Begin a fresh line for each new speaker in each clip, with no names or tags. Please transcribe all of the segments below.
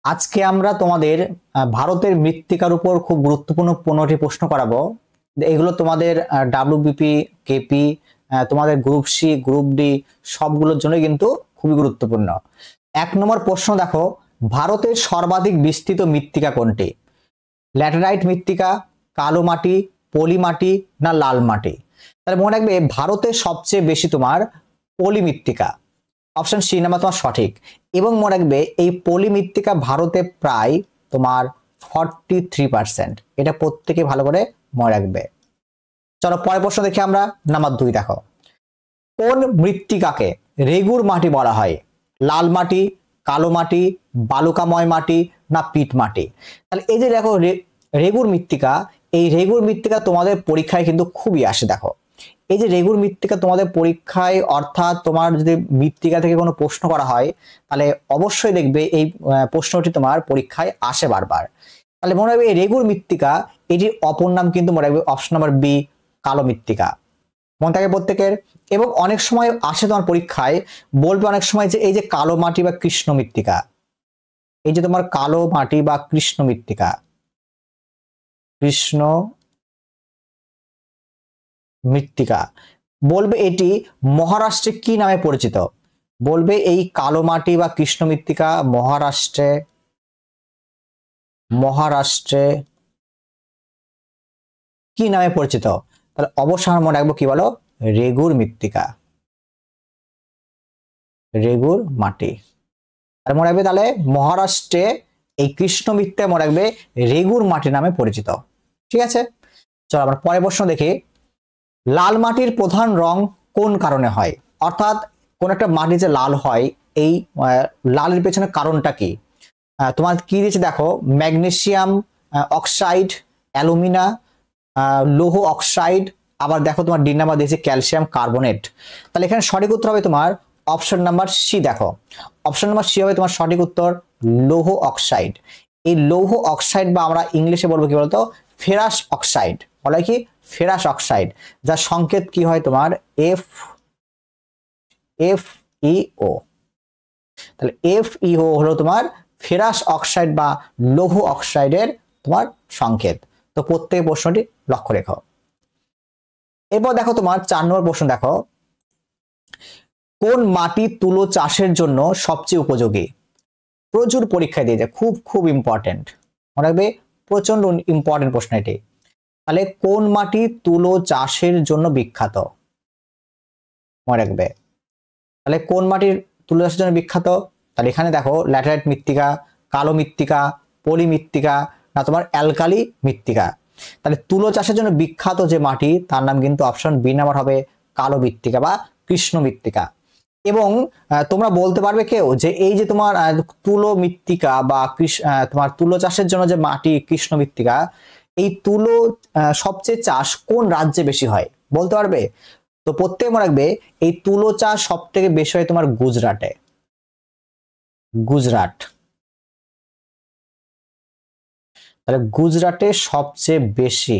আজকে আমরা তোমাদের ভারতের মৃত্তিকার উপর খুব গুরুত্বপূর্ণ 15টি প্রশ্ন করাবো। এগুলো তোমাদের ডাব্লিউবিপি, কেপি, তোমাদের গ্রুপ সি, গ্রুপ ডি সবগুলোর জন্য কিন্তু খুবই গুরুত্বপূর্ণ। 1 নম্বর প্রশ্ন দেখো, ভারতের সর্বাধিক বিস্তৃত মৃত্তিকা কোনটি? ল্যাটেরাইট মৃত্তিকা, কালো মাটি, পলি মাটি না লাল মাটি? তাহলে মনে রাখবে ভারতের সবচেয়ে বেশি তোমার পলি মৃত্তিকা, অপশন সি নাম্বার তোমার সঠিক। এবং মনে রাখবে এই পলি মৃত্তিকা ভারতে প্রায় তোমার 43%, এটা প্রত্যেকে ভালো করে মনে রাখবে। চলো পরের প্রশ্ন দেখি আমরা। নাম্বার 2 দেখো, কোন মৃত্তিকাকে রেগুর মাটি বলা হয়? লাল মাটি, কালো মাটি, বালুকাময় মাটি না পিট মাটি? তাহলে এই যে দেখো রেগুর মৃত্তিকা, এই রেগুর মৃত্তিকা তোমাদের পরীক্ষায় কিন্তু খুবই আসে। দেখো এই যে রেগুর মৃত্তিকা তোমাদের পরীক্ষায়, অর্থাৎ তোমার যদি মৃত্তিকা থেকে কোনো প্রশ্ন করা হয় তাহলে অবশ্যই দেখবে এই প্রশ্নটি তোমার পরীক্ষায় আসে বারবার। তাহলে মনে রাখবে এই রেগুর মৃত্তিকা, এটির অপর নাম কিন্তু মনে রাখবে অপশন নাম্বার বি, কালো মৃত্তিকা। মনে থাকে প্রত্যেকের। এবং অনেক সময় আসে তোমার পরীক্ষায়, বলবে অনেক সময় যে এই যে কালো মাটি বা কৃষ্ণ মৃত্তিকা, এই যে তোমার কালো মাটি বা কৃষ্ণ মৃত্তিকা, কৃষ্ণ মৃত্তিকা, বলবে এটি মহারাষ্ট্রে কি নামে পরিচিত? বলবে এই কালো মাটি বা কৃষ্ণ মৃত্তিকা মহারাষ্ট্রে কি নামে পরিচিত? তাহলে অবশ্যই মনে রাখবো কি বলো, রেগুর মৃত্তিকা, রেগুর মাটি। আর মনে রাখবে তাহলে মহারাষ্ট্রে এই কৃষ্ণ মৃত্তিকা মনে রাখবে রেগুর মাটি নামে পরিচিত। ঠিক আছে, চলো আমরা পরের প্রশ্ন দেখি। লাল মাটির প্রধান রং কোন কারণে হয়? অর্থাৎ কোন একটা মাটি যে লাল হয়, এই লালের পেছনে কারণটা কি? তোমার কি দিয়েছে দেখো, ম্যাগনেসিয়াম অক্সাইড, অ্যালুমিনা, লৌহ অক্সাইড, আবার দেখো তোমার ডি নাম্বার দিয়েছে ক্যালসিয়াম কার্বনেট। তাহলে এখানে সঠিক উত্তর হবে তোমার অপশন নাম্বার সি। দেখো অপশন নাম্বার সি হবে তোমার সঠিক উত্তর, লৌহ অক্সাইড। এই লৌহ অক্সাইড বা আমরা ইংলিশে বলবো কি বলতো, ফেরাস অক্সাইড, বলা কি ফেরাস অক্সাইড, যার সংকেত কি হয় তোমার এফ ই ও। তাহলে এফ ই ও হলো তোমার ফেরাস অক্সাইড বা লৌহ অক্সাইডের তোমার সংকেত। তো প্রত্যেক প্রশ্নটি লক্ষ্য রেখো। এরপর দেখো তোমার 4 নম্বর প্রশ্ন দেখো, কোন মাটি তুলো চাষের জন্য সবচেয়ে উপযোগী? প্রচুর পরীক্ষায় দিয়ে যায়, খুব খুব ইম্পর্টেন্ট, মনে রাখবে প্রচন্ড ইম্পর্টেন্ট প্রশ্ন এটি। তাহলে কোন মাটি তুলো চাষের জন্য বিখ্যাত? মনে রাখবে তাহলে কোন মাটির তুলো চাষের জন্য বিখ্যাত? তাহলে এখানে দেখো ল্যাটেরাইট মৃত্তিকা, কালো মৃত্তিকা, পলি মৃত্তিকা না তোমার অ্যালকালি মৃত্তিকা? তাহলে তুলো চাষের জন্য বিখ্যাত যে মাটি তার নাম কিন্তু অপশন বি নাম্বার হবে কালো মৃত্তিকা বা কৃষ্ণ মৃত্তিকা। এবং তোমরা বলতে পারবে কেউ যে এই যে তোমার তুলো মৃত্তিকা বা তোমার তুলো চাষের জন্য যে মাটি কৃষ্ণ মৃত্তিকা, এই তুলো সবচেয়ে চাষ কোন রাজ্যে বেশি হয় বলতে পারবে? তো প্রত্যেক মনে রাখবে এই তুলো চাষ সব থেকে বেশি হয় তোমার গুজরাটে, গুজরাট। তাহলে গুজরাটে সবচেয়ে বেশি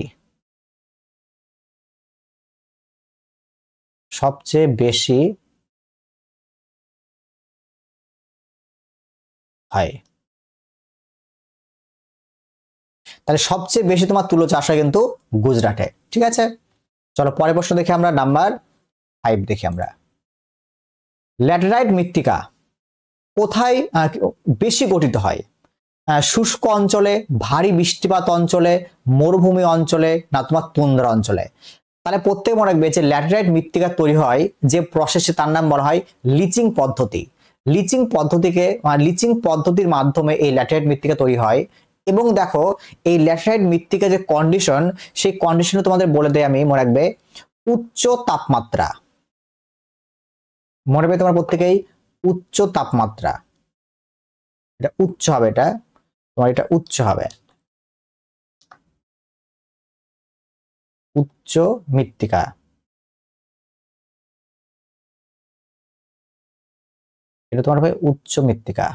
হয়। তাহলে সবচেয়ে বেশি তোমার তুলো চাষ হয় কিন্তু গুজরাটে। ঠিক আছে, চলো পরের প্রশ্ন দেখি আমরা। নাম্বার 5 দেখি আমরা। ল্যাটেরাইট মৃত্তিকা কোথায় বেশি গঠিত হয়? শুষ্ক অঞ্চলে, ভারী বৃষ্টিপাত অঞ্চলে, মরুভূমি অঞ্চলে না তোমার তুন্দ্রা অঞ্চলে? তাহলে প্রত্যেক মনে রাখবে যে ল্যাটেরাইট মৃত্তিকা তৈরি হয় যে প্রসেসে তার নাম বলা হয় লিচিং পদ্ধতি। লিচিং পদ্ধতির মাধ্যমে এই ল্যাটেরাইট মৃত্তিকা তৈরি হয়। এবং দেখো এই ল্যাটেরাইট মৃত্তিকা যে কন্ডিশন, সেই কন্ডিশনে তোমাদের বলে দেয় আমি, মনে রাখবে উচ্চ তাপমাত্রা। মনে রাখবে তোমার প্রত্যেকেই উচ্চ তাপমাত্রা, এটা উচ্চ হবে, এটা তোমার এটা উচ্চ হবে, উচ্চ মৃত্তিকা। এটা তোমার হবে উচ্চ মৃত্তিকা।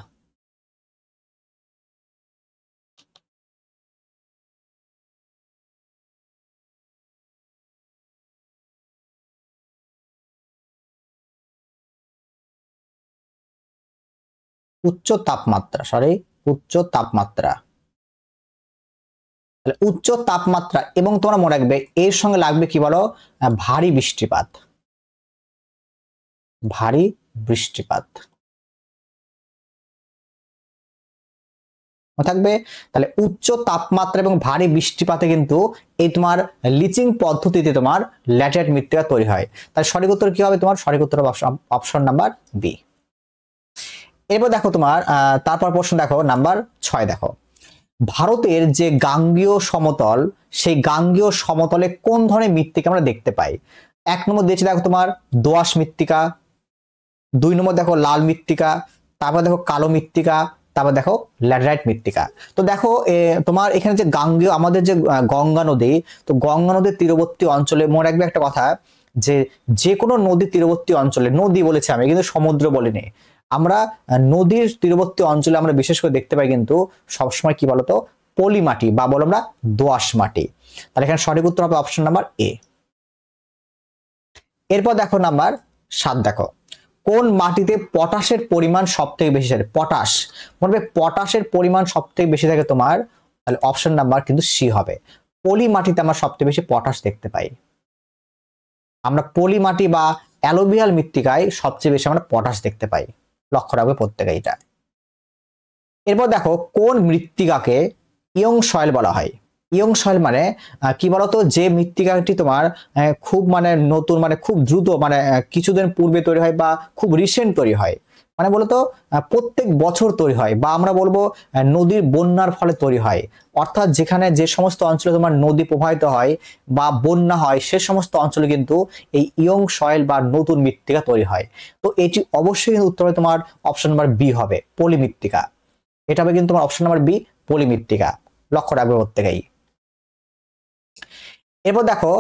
উচ্চ তাপমাত্রা, সরি উচ্চ তাপমাত্রা। তাহলে উচ্চ তাপমাত্রা এবং তোমরা মনে রাখবে এর সঙ্গে লাগবে কি বলো, ভারী বৃষ্টিপাত। ভারী বৃষ্টিপাত থাকবে। তাহলে উচ্চ তাপমাত্রা এবং ভারী বৃষ্টিপাতে কিন্তু এই তোমার লিচিং পদ্ধতিতে তোমার ল্যাটেরাইট মৃত্তিকা তৈরি হয়। তাহলে সঠিক উত্তর কি হবে তোমার? সঠিক উত্তর অপশন নাম্বার বি। এরপর দেখো তোমার তারপর প্রশ্ন দেখো নাম্বার 6 দেখো, ভারতের যে গাঙ্গীয় সমতল, সেই গাঙ্গীয় সমতলে কোন ধরনের মৃত্তিকা আমরা দেখতে পাই? 1 নম্বর দিয়েছে দেখো তোমার দোআঁশ মৃত্তিকা, 2 নম্বর দেখো লাল মৃত্তিকা, তারপর দেখো কালো মৃত্তিকা, তারপর দেখো ল্যাটেরাইট মৃত্তিকা। তো দেখো তোমার এখানে যে গাঙ্গেয় আমাদের যে গঙ্গা নদী, তো গঙ্গা নদীর তীরবর্তী অঞ্চলে মনে রাখবে একটা কথা, যে কোনো নদীর তীরবর্তী অঞ্চলে, নদী বলেছি আমি কিন্তু সমুদ্র বলিনি, আমরা নদীর তীরবর্তী অঞ্চলে আমরা বিশেষ করে দেখতে পাই কিন্তু সবসময় কি বলতো, পলি মাটি বা বলো আমরা দোআঁশ মাটি। তাহলে এখানে সঠিক উত্তর হবে অপশন নাম্বার এ। এরপর দেখো নাম্বার 7 দেখো, কোন মাটিতে পটাশের পরিমাণ সব থেকে বেশি থাকে? পটাশ, মনে পটাশের পরিমাণ সব থেকে বেশি থাকে তোমার, তাহলে অপশন নাম্বার কিন্তু সি হবে। পলি মাটিতে আমরা সবচেয়ে বেশি পটাশ দেখতে পাই। আমরা পলি মাটি বা অ্যালুভিয়াল মৃত্তিকায় সবচেয়ে বেশি আমরা পটাশ দেখতে পাই, লক্ষ্য রাখবে প্রত্যেকে এটা। এরপর দেখো কোন মৃত্তিকাকে ইয়ং সয়েল বলা হয়? ইয়ং সয়েল মানে কি বলতো, যে মৃত্তিকাটি তোমার খুব মানে নতুন, মানে খুব দ্রুত, মানে কিছুদিন পূর্বে তৈরি হয় বা খুব রিসেন্ট তৈরি হয়, মানে বলতো প্রত্যেক বছর তৈরি হয়, বা আমরা বলবো নদীর বন্যার ফলে তৈরি হয়। অর্থাৎ যেখানে যে সমস্ত অঞ্চলে তোমার নদী প্রবাহিত হয় বা বন্যা হয় সে সমস্ত অঞ্চলে কিন্তু এই ইয়ং সয়েল বা নতুন মৃত্তিকা তৈরি হয়। তো এটি অবশ্যই কিন্তু উত্তরে তোমার অপশন নাম্বার বি হবে, পলি মৃত্তিকা। এটা হবে কিন্তু তোমার অপশন নাম্বার বি, পলি মৃত্তিকা, লক্ষ্য রাখবে প্রত্যেকেই। এরপর দেখো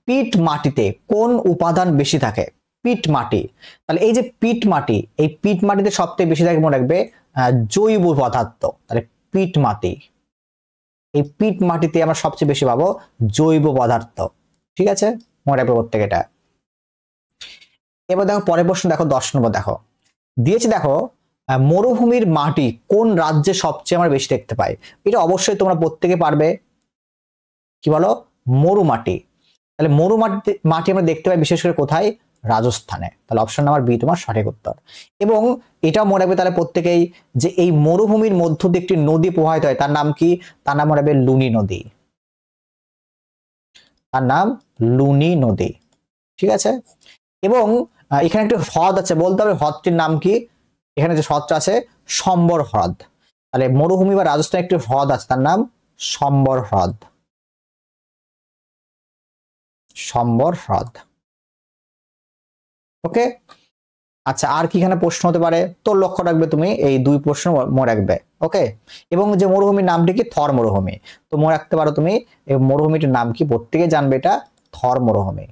পিট মাটিতে কোন উপাদান বেশি থাকে? পিট মাটি, তাহলে এই যে পিট মাটি, এই পিট মাটিতে সবথেকে বেশি থাকে মনে রাখবে জৈব পদার্থ। তাহলে পিট মাটি, এই পিট মাটিতে আমরা সবচেয়ে বেশি পাবো জৈব পদার্থ। ঠিক আছে, মনে রাখবে প্রত্যেক এটা। এবার দেখো পরের প্রশ্ন দেখো 10 নম্বর দেখো, দিয়েছে দেখো মরুভূমির মাটি কোন রাজ্যে সবচেয়ে আমরা বেশি দেখতে পাই? এটা অবশ্যই তোমরা প্রত্যেকে পারবে, কি বলো, মরু মাটি। তাহলে মরু মাটি আমরা দেখতে পাই বিশেষ করে কোথায়? রাজস্থানে। তাহলে অপশন নাম্বার বি তোমার সঠিক উত্তর। এবং এটাও মনে রাখবে তাহলে প্রত্যেকেই যে এই মরুভূমির মধ্য দিয়ে একটি নদী প্রবাহিত হয়, তার নাম কি? তার নাম মনে রাখবে লুনি নদী। তার নাম লুনি নদী। ঠিক আছে, এবং এখানে একটি হ্রদ আছে, বলতে হবে হ্রদটির নাম কি? এখানে যে হ্রদটা আছে সম্বর হ্রদ। তাহলে মরুভূমি বা রাজস্থানে একটি হ্রদ আছে, তার নাম সম্বর হ্রদ। সম্বর হ্রদ। ওকে, আচ্ছা আর কি এখানে প্রশ্ন হতে পারে? তোর লক্ষ্য রাখবে তুমি এই 2 প্রশ্ন মনে রাখবে। ওকে, এবং যে মরুভূমির নামটি কি? থর মরুভূমি। তো মনে রাখতে পারো তুমি এই মরুভূমিটির নাম কি? প্রত্যেকে জানবে এটা, থর মরুভূমি।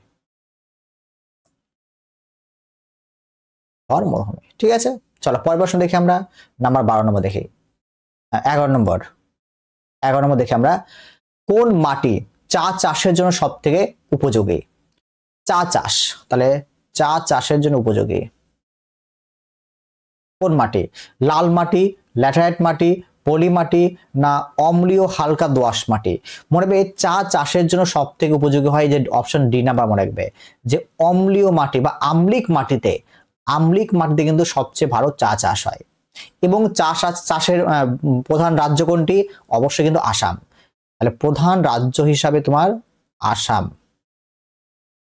থর মরুভূমি। ঠিক আছে, চলো পরের প্রশ্ন দেখি আমরা, নাম্বার 12 নম্বর দেখি, 11 নম্বর দেখি আমরা, কোন মাটি চা চাষের জন্য সব থেকে উপযোগী? চা চাষ, তাহলে চা চাষের জন্য উপযোগী কোন মাটি? লাল মাটি, ল্যাটেরাইট মাটি, পলি মাটি, না অম্লীয় হালকা দোআঁশ মাটি? মনে রাখবে চা চাষের জন্য সব থেকে উপযোগী হয় যে অপশন ডি নাম্বার, মনে রাখবে যে অম্লীয় মাটি বা আম্লিক মাটিতে, কিন্তু সবচেয়ে ভালো চা চাষ হয়। এবং চাষের প্রধান রাজ্য কোনটি? অবশ্যই কিন্তু আসাম। তাহলে প্রধান রাজ্য হিসাবে তোমার আসাম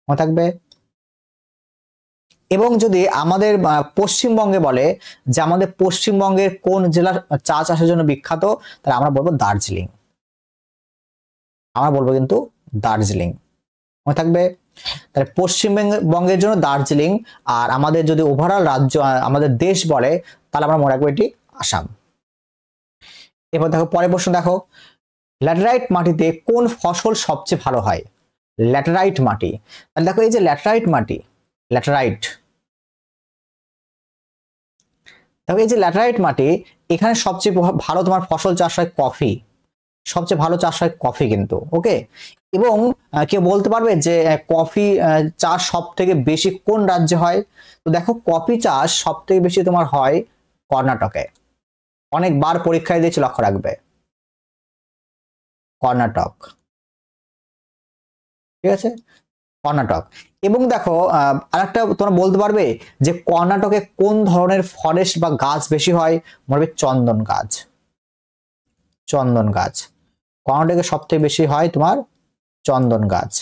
মনে থাকবে। এবং যদি আমাদের পশ্চিমবঙ্গে বলে যে আমাদের পশ্চিমবঙ্গের কোন জেলা চা চাষের জন্য বিখ্যাত, তাহলে আমরা বলবো দার্জিলিং। আমরা বলবো কিন্তু দার্জিলিং মনে থাকবে। তাহলে পশ্চিমবঙ্গের জন্য দার্জিলিং, আর আমাদের যদি ওভারঅল রাজ্য আমাদের দেশ বলে তাহলে আমরা মনে রাখবো এটি আসাম। এবার দেখো পরের প্রশ্ন দেখো, ল্যাটেরাইট মাটিতে কোন ফসল সবচেয়ে ভালো হয়? ল্যাটেরাইট মাটি, তাহলে দেখো এই যে ল্যাটেরাইট মাটি, ল্যাটেরাইট, দেখো এই যে ল্যাটেরাইট মাটি, এখানে সবচেয়ে ভালো তোমার ফসল চাষ হয় কফি, সবচেয়ে ভালো চাষ হয় কফি কিন্তু। ওকে, এবং কেউ বলতে পারবে যে কফি চাষ সব থেকে বেশি কোন রাজ্যে হয়? তো দেখো কফি চাষ সব থেকে বেশি তোমার হয় কর্ণাটকে। অনেকবার পরীক্ষায় দিয়েছি, লক্ষ্য রাখবে। কর্ণাটক, ঠিক আছে, কর্ণাটক। এবং দেখো আরেকটা তোমরা বলতে পারবে যে কর্ণাটকে কোন ধরনের ফরেস্ট বা গাছ বেশি হয়? মনে হবে চন্দন গাছ, চন্দন গাছ। কর্ণাটকে সব থেকে বেশি হয় তোমার চন্দন গাছ,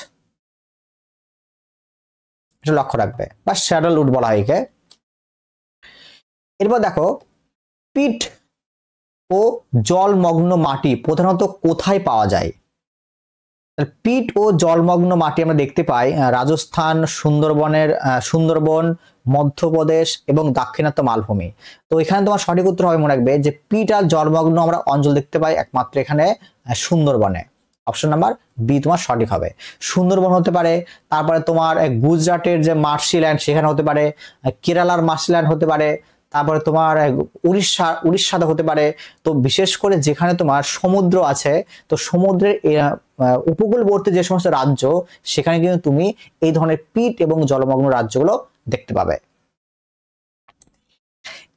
এটা লক্ষ্য রাখবে, বা স্যাডালউড বলা হয় একে। এরপর দেখো পিট ও জলমগ্ন মাটি প্রধানত কোথায় পাওয়া যায়? পিট ও জলমগ্ন মাটি আমরা দেখতে পাই রাজস্থান, সুন্দরবন, মধ্যপ্রদেশ এবং দাক্ষিণাত্য মালভূমি। তো এখানে তোমার সঠিক উত্তর হবে, মনে রাখবে যে পিট আর জলমগ্ন আমরা অঞ্চল দেখতে পাই একমাত্র এখানে সুন্দরবনে। অপশন নাম্বার বি তোমার সঠিক হবে। সুন্দরবন হতে পারে, তারপরে তোমার গুজরাটের যে মার্শিল্যান্ড সেখানে হতে পারে, কেরালার মার্শিল্যান্ড হতে পারে, তারপরে তোমার উড়িষ্যাতে হতে পারে। তো বিশেষ করে যেখানে তোমার সমুদ্র আছে, তো সমুদ্রের উপকূলবর্তী যে সমস্ত রাজ্য, সেখানে কিন্তু তুমি এই ধরনের পিট এবং জলমগ্ন রাজ্যগুলো দেখতে পাবে।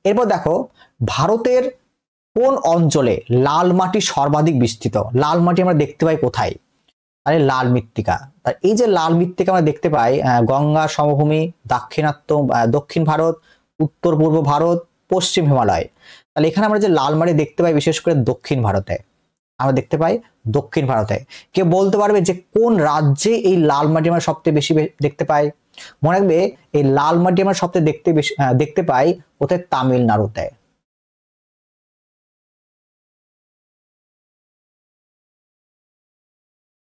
এরপর দেখো ভারতের কোন অঞ্চলে লাল মাটি সর্বাধিক বিস্তৃত? লাল মাটি আমরা দেখতে পাই কোথায়? আরে লাল মৃত্তিকা। এই যে লাল মৃত্তিকা আমরা দেখতে পাই গঙ্গা সমভূমি, দক্ষিণ ভারত, উত্তর পূর্ব ভারত, পশ্চিম হিমালয়। তাহলে এখানে আমরা যে লাল মাটি দেখতে পাই বিশেষ করে দক্ষিণ ভারতে, আমরা দেখতে পাই দক্ষিণ ভারতে। কে বলতে পারবে যে কোন রাজ্যে এই লাল মাটি আমরা সবচেয়ে বেশি দেখতে পাই? মনে রাখবে এই লাল মাটি আমরা সবচেয়ে দেখতে পাই কোথায়? তামিলনাড়ুতে।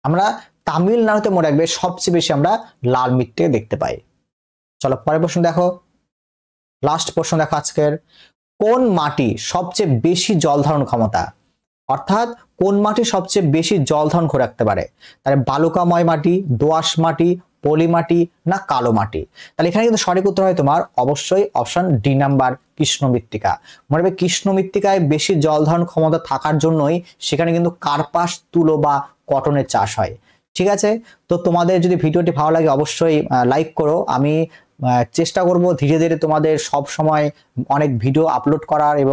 আমরা তামিলনাড়ুতে মনে রাখবে সবচেয়ে বেশি আমরা লাল মৃত্তিকা দেখতে পাই। চলো পরের প্রশ্ন দেখো, লাস্ট প্রশ্ন দেখো আজকের। কোন মাটি সবচেয়ে বেশি জল ধারণ ক্ষমতা? অর্থাৎ কোন মাটি সবচেয়ে বেশি জল ধারণ করে রাখতে পারে? তাহলে বালুকাময় মাটি, দোআঁশ মাটি, পলি মাটি না কালো মাটি? তাহলে এখানে কিন্তু সঠিক উত্তর হয় তোমার অবশ্যই অপশন ডি নাম্বার, কৃষ্ণ মৃত্তিকা। মনে রাখবে কৃষ্ণ মৃত্তিকায় বেশি জল ধারণ ক্ষমতা থাকার জন্যই সেখানে কিন্তু কার্পাস, তুলো বা কটনের চাষ হয়। ঠিক আছে, তো তোমাদের যদি ভিডিওটি ভালো লাগে অবশ্যই লাইক করো। আমি চেষ্টা করব ধীরে ধীরে তোমাদের সব সময় অনেক ভিডিও আপলোড করার এবং